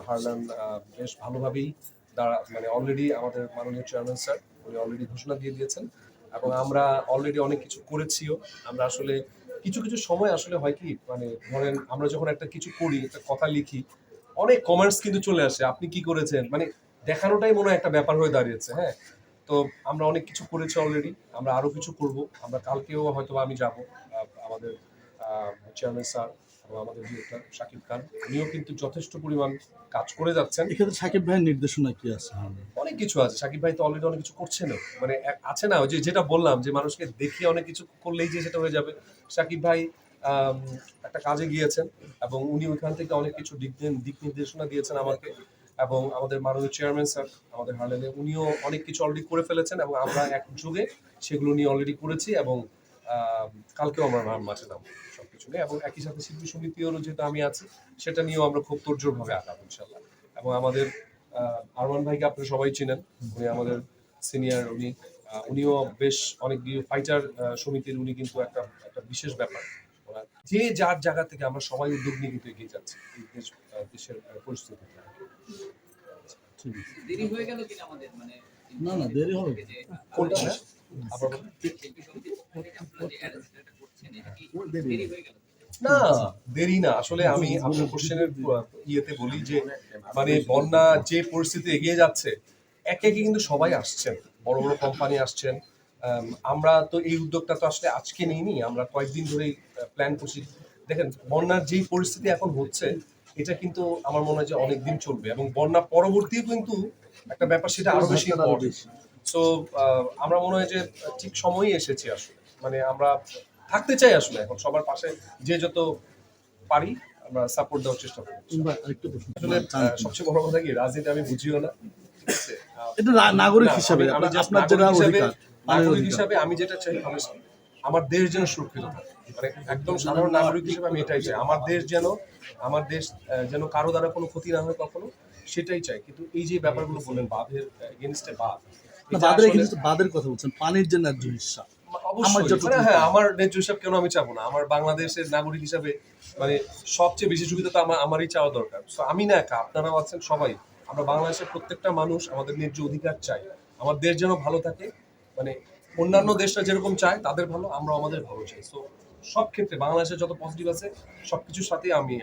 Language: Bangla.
হারলান বেশ ভালোভাবেই মানে অলরেডি আমাদের মাননীয় চেয়ারম্যান স্যার উনি অলরেডি ঘোষণা দিয়ে দিয়েছেন এবং আমরা অলরেডি অনেক কিছু করেছিও। আমরা আসলে কিছু কিছু সময় আসলে হয় কি মানে ধরেন আমরা যখন একটা কিছু করি, একটা কথা লিখি, অনেক কমেন্টস কিন্তু চলে আসে, আপনি কি করেছেন, মানে দেখানোটাই মনে হয় একটা ব্যাপার হয়ে দাঁড়িয়েছে। হ্যাঁ, তো আমরা অনেক কিছু করেছি অলরেডি, আমরা আরো কিছু করব। আমরা কালকেও হয়তো আমি যাব, আমাদের চেয়ারম্যান স্যার এবং আমাদের ডিরেক্টর শাকিব খান উনিও কিন্তু যথেষ্ট পরিমাণ কাজ করে যাচ্ছেন। এক্ষেত্রে শাকিব ভাইয়ের নির্দেশনা কি আছে? অনেক কিছু আছে, শাকিব ভাই তো অলরেডি অনেক কিছু করছেন, মানে আছে না ওই যে যেটা বললাম যে মানুষকে দেখিয়ে অনেক কিছু করলেই যে সেটা হয়ে যাবে। শাকিব ভাই একটা কাজে গিয়েছেন এবং উনি ওইখান থেকে অনেক কিছু দিক নির্দেশনা দিয়েছেন আমাকে, এবং আমাদের মাননীয় চেয়ারম্যান স্যার আমাদের হারলেনে উনিও অনেক কিছু অলরেডি করে ফেলেছেন এবং আমরা একযোগে সেগুলো নিয়ে অলরেডি করেছি এবং কালকেও আমরা মাঠে নামবো সবকিছু নিয়ে, এবং একই সাথে শিল্পী সমিতিরও যেটা আমি আছি সেটা নিয়েও আমরা খুব তোড়জোড়ভাবে আগাবো ইনশাল্লাহ। এবং আমাদের আরমান ভাইকে আপনি সবাই চিনেন, উনি আমাদের সিনিয়র, উনিও বেশ অনেক ফাইটার সমিতির, উনি কিন্তু একটা একটা বিশেষ ব্যাপার। যে যার জায়গা থেকে আমরা সবাই উদ্যোগ নিয়ে কিন্তু এগিয়ে যাচ্ছি এই দেশের পরিস্থিতি। দেরি হয়ে গেল কিনা আমাদের, মানে না না দেরি হবে কোনটা আবার না, দেরি না আসলে। আমি আপনার কোশ্চেনের ইয়েতে বলি যে মানে বন্যা যে পরিস্থিতি এগিয়ে যাচ্ছে, একে একে কিন্তু সবাই আসছেন, বড় বড় কোম্পানি আসছেন। আমরা তো এই উদ্যোগটা তো আসলে আজকে নিইনি, আমরা কয়েকদিন ধরেই প্ল্যান করছি। দেখেন বন্যার যেই পরিস্থিতি এখন হচ্ছে, এটা কিন্তু আমার মনে হয় যে অনেকদিন চলবে এবং বন্যা পরবর্তীও কিন্তু একটা ব্যাপার, সেটা আরো বেশি ইম্পর্টেন্ট। সো আমরা মনে হয় যে ঠিক সময়ই এসেছে আসলে, মানে আমরা থাকতে চাই আসলে এখন সবার পাশে, যে যত পারি আমরা সাপোর্ট দেওয়ার চেষ্টা করি। আসলে সবচেয়ে বড় কথা কি, রাজনীতি আমি বুঝিও না, ঠিক আছে। এটা নাগরিক হিসাবে আমি জাস্ট নাগরিক হিসাবে আমি যেটা চাই আমার দেশ যেন সুরক্ষিত থাকে, মানে একদম সাধারণ নাগরিক হিসেবে আমি এটাই চাই, আমার দেশ যেন কারো দ্বারা কোনো ক্ষতি না হয় কখনো, সেটাই চাই। কিন্তু এই যে ব্যাপারগুলো বললেন বাঁধের এগেইনস্টে বাঁধের কথা বলছেন, পানির যে ন্যায্য হিসাব, হ্যাঁ আমার ন্যায্য হিসাব কেন আমি চাবো না? আমার বাংলাদেশের নাগরিক হিসাবে মানে সবচেয়ে বেশি সুবিধা তো আমারই চাওয়া দরকার। তো আমি না একা, আপনারাও আছেন, সবাই আমরা বাংলাদেশের প্রত্যেকটা মানুষ আমাদের ন্যায্য অধিকার চাই। আমার দেশ যেন ভালো থাকে, মানে অন্যান্য দেশটা যেরকম চায় তাদের ভালো, আমরা আমাদের ভালো চাই। তো সব ক্ষেত্রে বাংলাদেশের যত পজিটিভ আছে সবকিছুর সাথে আমি